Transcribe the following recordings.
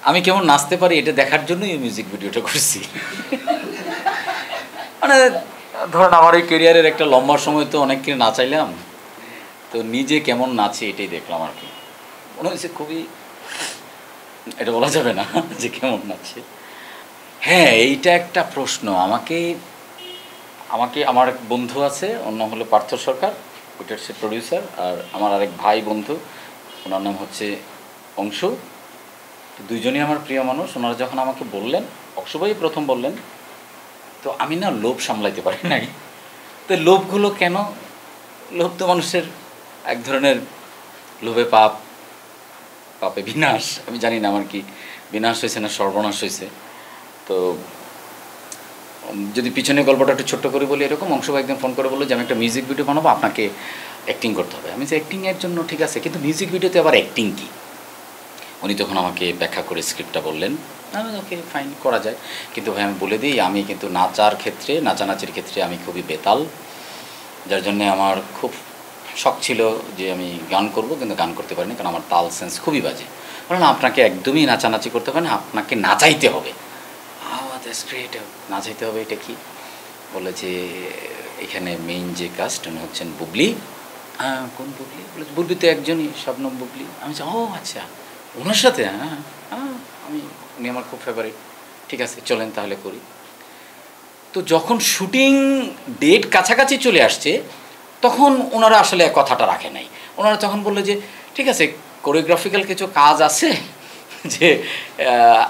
আমি কেমন নাচতে পারি এটা দেখার জন্যই এই মিউজিক ভিডিওটা করছি। মানে ধরেন আমার এই ক্যারিয়ারের একটা লম্বা সময় তো অনেককে নাচাইলাম, তো নিজে কেমন নাচে এটাই দেখলাম আর কি। মনে হয়েছে খুবই, এটা বলা যাবে না যে কেমন নাচে। হ্যাঁ, এইটা একটা প্রশ্ন। আমাকে আমার এক বন্ধু আছে, ওর নাম হলো পার্থ সরকার, ওইটার সে প্রডিউসার। আর আমার আরেক ভাই বন্ধু, ওনার নাম হচ্ছে অংশু। দুইজনই আমার প্রিয় মানুষ। ওনারা যখন আমাকে বললেন, অংশু ভাই প্রথম বললেন, তো আমি না লোভ সামলাইতে পারি নাই। তো লোভগুলো কেন? লোভ তো মানুষের এক ধরনের, লোভে পাপ, পাপে বিনাশ। আমি জানি না আমার কি বিনাশ হয়েছে না সর্বনাশ হয়েছে। তো যদি পিছনে গল্পটা একটু ছোট্ট করে বলি, এরকম অংশ একদিন ফোন করে বললো যে আমি একটা মিউজিক ভিডিও বানাবো, আপনাকে অ্যাক্টিং করতে হবে। আমি যে অ্যাক্টিংয়ের জন্য ঠিক আছে, কিন্তু মিউজিক ভিডিওতে আবার অ্যাক্টিং কী? উনি তখন আমাকে ব্যাখ্যা করে স্ক্রিপ্টটা বললেন। আমি ওকে ফাইন, করা যায়, কিন্তু ভাই আমি বলে দিই, আমি কিন্তু নাচানাচির ক্ষেত্রে আমি খুবই বেতাল। যার জন্যে আমার খুব শখ ছিল যে আমি গান করব, কিন্তু গান করতে পারিনি, কারণ আমার তাল সেন্স খুবই বাজে। বলে না, আপনাকে একদমই নাচানাচি করতে হবে না, আপনাকে নাচাইতে হবে। নাচাইতে হবে এটা কি? বলে যে এখানে মেইন যে কাস্ট উনি হচ্ছেন বুবলি। হ্যাঁ, কোন বুবলি? বলে বুবলি তো একজনই, শবনম বুবলি। আমি ও আচ্ছা, ওনার সাথে? হ্যাঁ হ্যাঁ, উনি আমার খুব ফেভারিট। ঠিক আছে, চলেন তাহলে করি। তো যখন শুটিং ডেট কাছাকাছি চলে আসছে, তখন ওনারা আসলে কথাটা রাখে নাই। ওনারা তখন বললো যে ঠিক আছে, কোরিওগ্রাফিক্যাল কিছু কাজ আছে, যে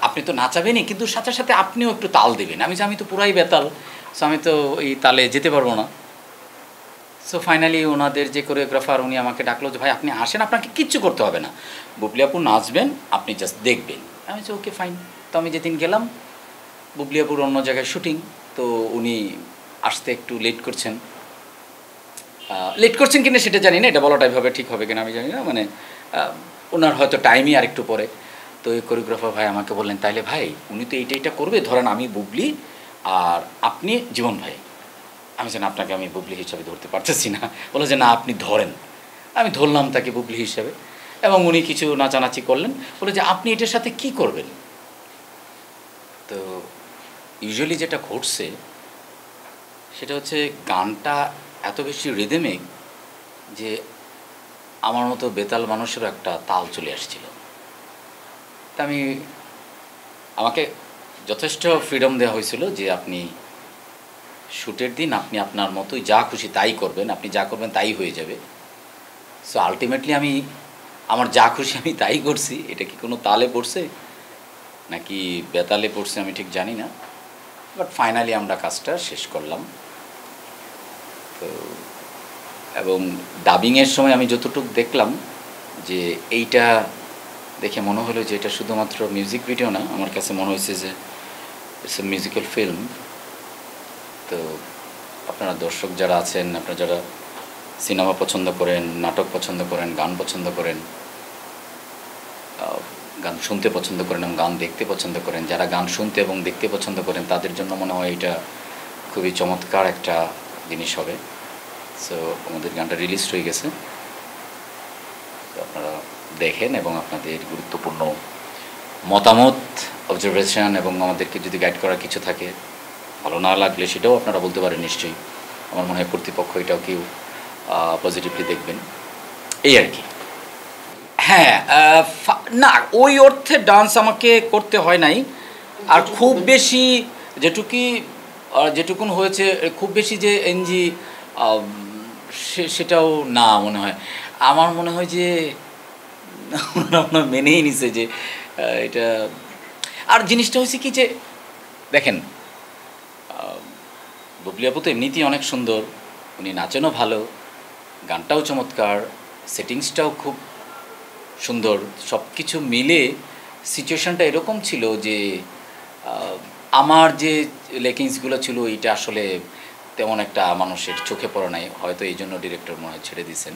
আপনি তো নাচাবেনই, কিন্তু সাথে সাথে আপনিও একটু তাল দেবেন। আমি তো পুরাই বেতাল, সো আমি তো এই তালে যেতে পারবো না। সো ফাইনালি ওনাদের যে কোরিওগ্রাফার, উনি আমাকে ডাকলো যে ভাই আপনি আসেন, আপনাকে কিচ্ছু করতে হবে না, বুবলি আপু নাচবেন, আপনি জাস্ট দেখবেন। আমি বলছি ওকে ফাইন। তো আমি যেদিন গেলাম, বুবলি আপুর অন্য জায়গায় শুটিং, তো উনি আসতে একটু লেট করছেন কিনা সেটা জানি না, এটা বলাটা এভাবে ঠিক হবে কিনা আমি জানি না। মানে ওনার হয়তো টাইমই আর একটু পরে। তো এই কোরিওগ্রাফার ভাই আমাকে বললেন, তাইলে ভাই উনি তো এইটা করবে, ধরেন আমি বুবলি আর আপনি জীবন ভাই। আমি জানি আপনাকে আমি বুবলি হিসাবে ধরতে পারতেছি না। বলে যে না, আপনি ধরেন। আমি ধরলাম তাকে বুবলি হিসাবে, এবং উনি কিছু নাচানাচি করলেন। বলে যে আপনি এটার সাথে কি করবেন? তো ইউজুয়ালি যেটা ঘটছে সেটা হচ্ছে, গানটা এত বেশি রিদমিক যে আমার মতো বেতাল মানুষেরও একটা তাল চলে আসছিল। তা আমাকে যথেষ্ট ফ্রিডম দেওয়া হয়েছিল যে আপনি শ্যুটের দিন আপনি আপনার মতোই যা খুশি তাই করবেন, আপনি যা করবেন তাই হয়ে যাবে। সো আলটিমেটলি আমার যা খুশি আমি তাই করছি। এটা কি কোনো তালে পড়ছে নাকি বেতালে পড়ছে আমি ঠিক জানি না, বাট ফাইনালি আমরা কাজটা শেষ করলাম। তো এবং ডাবিংয়ের সময় আমি যতটুকু দেখলাম, যে এইটা দেখে মনে হলো যে এটা শুধুমাত্র মিউজিক ভিডিও না, আমার কাছে মনে হয়েছে যে ইটস এ মিউজিক্যাল ফিল্ম। তো আপনারা দর্শক যারা আছেন, আপনারা যারা সিনেমা পছন্দ করেন, নাটক পছন্দ করেন, গান পছন্দ করেন, গান শুনতে পছন্দ করেন এবং গান দেখতে পছন্দ করেন, যারা গান শুনতে এবং দেখতে পছন্দ করেন, তাদের জন্য মনে হয় এটা খুবই চমৎকার একটা জিনিস হবে। সো আমাদের গানটা রিলিজ হয়ে গেছে, তো আপনারা দেখেন এবং আপনাদের গুরুত্বপূর্ণ মতামত, অবজারভেশন এবং আমাদেরকে যদি গাইড করার কিছু থাকে, ভালো না লাগলে সেটাও আপনারা বলতে পারেন নিশ্চয়ই। আমার মনে হয় কর্তৃপক্ষ এটাও কেউ পজিটিভলি দেখবেন, এই আর কি। হ্যাঁ, না ওই অর্থে ডান্স আমাকে করতে হয় নাই। আর খুব বেশি যেটুকুন হয়েছে, খুব বেশি যে এনজি সেটাও না মনে হয়। আমার মনে হয় যে ওনারা মেনেই নিছে যে এটা। আর জিনিসটা হয়েছে কি, যে দেখেন বুবলি আপু তো এমনিতেই অনেক সুন্দর, উনি নাচেনও ভালো, গানটাও চমৎকার, সেটিংসটাও খুব সুন্দর। সব কিছু মিলে সিচুয়েশানটা এরকম ছিল যে আমার যে লেকিংসগুলো ছিল এটা আসলে তেমন একটা মানুষের চোখে পড়ে নাই, হয়তো এই জন্য ডিরেক্টর মনে হয় ছেড়ে দিয়েছেন।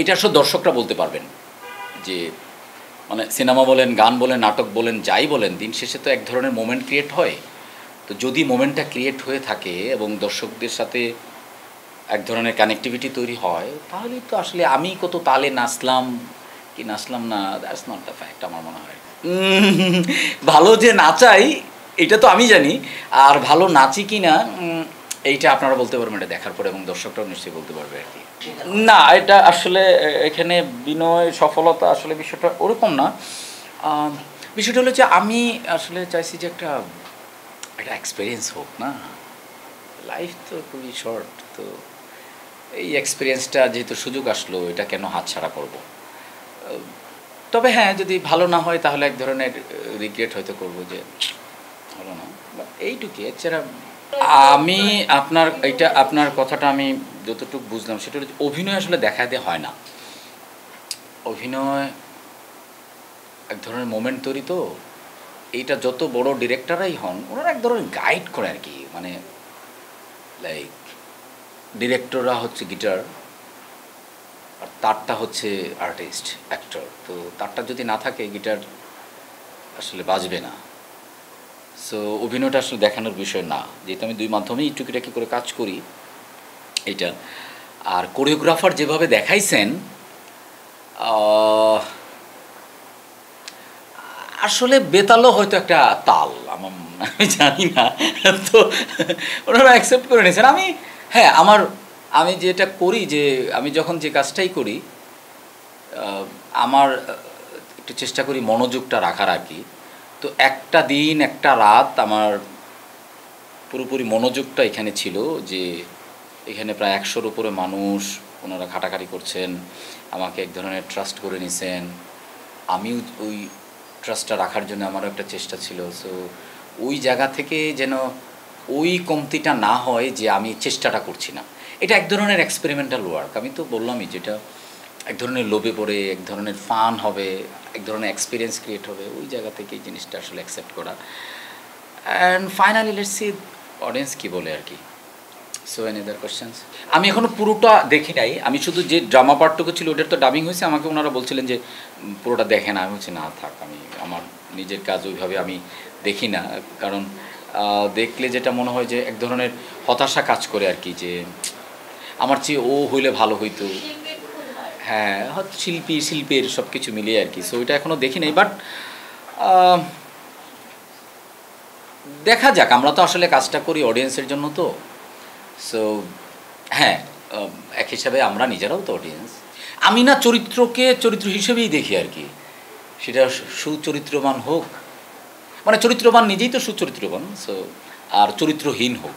এটা আসলে দর্শকরা বলতে পারবেন যে, মানে সিনেমা বলেন, গান বলেন, নাটক বলেন, যাই বলেন, দিন শেষে তো এক ধরনের মোমেন্ট ক্রিয়েট হয়। তো যদি মোমেন্টটা ক্রিয়েট হয়ে থাকে এবং দর্শকদের সাথে এক ধরনের কানেক্টিভিটি তৈরি হয়, তাহলেই তো আসলে আমি কত তালে নাচলাম কি নাচলাম না, দ্যাটস নট দ্য ফ্যাক্ট আমার মনে হয়। ভালো যে নাচাই এটা তো আমি জানি, আর ভালো নাচি কি না এইটা আপনারা বলতে পারবেন এটা দেখার পরে, এবং দর্শকরাও নিশ্চয়ই বলতে পারবে আর কি। না, এটা আসলে এখানে বিনয় সফলতা আসলে বিষয়টা ওরকম না। বিষয়টা হলো যে আমি আসলে চাইছি যে একটা একটা এক্সপিরিয়েন্স হোক না, লাইফ তো খুবই শর্ট, তো এই এক্সপিরিয়েন্সটা যেহেতু সুযোগ আসলো এটা কেন হাতছাড়া করব। তবে হ্যাঁ, যদি ভালো না হয় তাহলে এক ধরনের রিগ্রেট হয়তো করব যে হলো না, বা এইটুকু এছাড়া। আমি আপনার কথাটা আমি যতটুকু বুঝলাম সেটা হচ্ছে অভিনয় আসলে দেখাতে হয় না, অভিনয় এক ধরনের মোমেন্ট তৈরি, তো এইটা যত বড় ডিরেক্টররাই হন ওনারা এক ধরনের গাইড করে আর কি, মানে লাইক ডিরেক্টররা হচ্ছে গিটার আর তারটা হচ্ছে আর্টিস্ট অ্যাক্টর, তো তারটা যদি না থাকে গিটার আসলে বাজবে না। সো অভিনয়টা আসলে দেখানোর বিষয় না, যেহেতু আমি দুই মাধ্যমেই টুকিটাকি করে কাজ করি এইটা। আর কোরিওগ্রাফার যেভাবে দেখাইছেন আসলে বেতালও হয়তো একটা তাল, আমি জানি না, তো ওনারা অ্যাকসেপ্ট করে নিয়েছেন। হ্যাঁ আমি যেটা করি যে আমি যখন যে কাজটাই করি আমার একটু চেষ্টা করি মনোযোগটা রাখার আর কি। তো একটা দিন একটা রাত আমার পুরোপুরি মনোযোগটা এখানে ছিল যে এখানে প্রায় 100-র উপরে মানুষ, ওনারা খাটাখাটি করছেন, আমাকে এক ধরনের ট্রাস্ট করে নিছেন, আমিও ওই ট্রাস্টটা রাখার জন্য আমারও একটা চেষ্টা ছিল। সো ওই জায়গা থেকে যেন ওই কমতিটা না হয় যে আমি চেষ্টাটা করছি না। এটা এক ধরনের এক্সপেরিমেন্টাল ওয়ার্ক, আমি তো বললামই, যেটা এক ধরনের লোভে পড়ে এক ধরনের ফান হবে, এক ধরনের এক্সপিরিয়েন্স ক্রিয়েট হবে, ওই জায়গা থেকে এই জিনিসটা আসলে অ্যাকসেপ্ট করা। And finally let's see audience কী বলে আর কি। So any other questions? আমি এখনও পুরোটা দেখি নাই, আমি শুধু যে ড্রামা পার্টটুকু ছিল ওটার তো ডাবিং হয়েছে, আমাকে ওনারা বলছিলেন যে পুরোটা দেখে না, আমি বলছি না থাক, আমি আমার নিজের কাজ ওইভাবে আমি দেখি না, কারণ দেখলে যেটা মনে হয় যে এক ধরনের হতাশা কাজ করে আর কি, যে আমার চেয়ে ও হইলে ভালো হইতো। হ্যাঁ, হয়তো শিল্পের সব কিছু মিলিয়ে আর কি। সো ওইটা এখনও দেখি নাই, বাট দেখা যাক, আমরা তো আসলে কাজটা করি অডিয়েন্সের জন্য, তো সো হ্যাঁ, এক হিসাবে আমরা নিজেরাও তো অডিয়েন্স। আমি না চরিত্রকে চরিত্র হিসেবেই দেখি আর কি, সেটা সুচরিত্রবান হোক, মানে চরিত্রবান নিজেই তো সুচরিত্রবান, সো আর চরিত্রহীন হোক।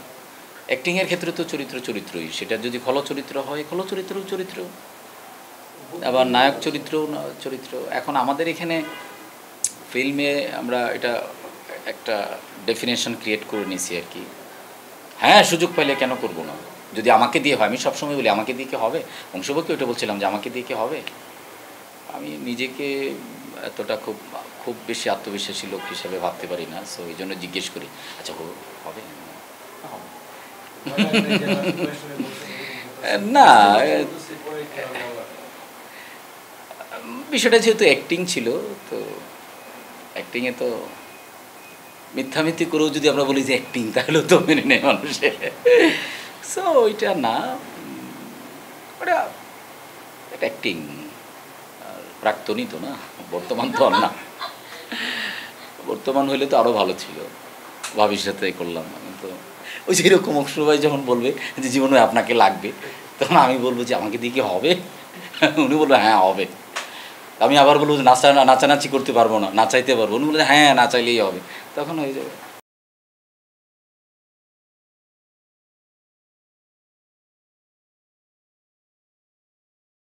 অ্যাক্টিংয়ের ক্ষেত্রে তো চরিত্রই, সেটা যদি চরিত্র হয় চরিত্র, আবার নায়ক চরিত্র। এখন আমাদের এখানে ফিল্মে আমরা এটা একটা ডেফিনেশন ক্রিয়েট করে নিয়েছি আর কি। হ্যাঁ, সুযোগ পাইলে কেন করব না, যদি আমাকে দিয়ে হয়। আমি সবসময় বলি আমাকে দিয়ে কি হবে, অংশবকে ওইটা বলছিলাম যে আমাকে দিয়ে কি হবে। আমি নিজেকে এতটা খুব বেশি আত্মবিশ্বাসী লোক হিসেবে ভাবতে পারি না, সো এই জন্য জিজ্ঞেস করি আচ্ছা হবে না। বিষয়টা যেহেতু অ্যাক্টিং ছিল, তো অ্যাক্টিংয়ে তো মিথ্যামিথ্যি করেও যদি আমরা বলি যে অ্যাক্টিং, তাহলেও তো মেনে নেয় মানুষে। সো ওইটা না, ওটা এটা অ্যাক্টিং, প্রাক্তনই তো না, বর্তমান তো আর না। বর্তমান হইলে তো আরও ভালো ছিল, ভবিষ্যতে করলাম আমি তো। ওই যেরকম অক্ষর ভাই যখন বলবে যে জীবনে আপনাকে লাগবে, তখন আমি বলবো যে আমাকে দিয়ে কি হবে, উনি বলবে হ্যাঁ হবে। আমি আবার বলবো যে নাচানাচি করতে পারবো না, নাচাইতে পারবো, উনি বলবে হ্যাঁ নাচাইলেই হবে, তখন হয়ে যাবে।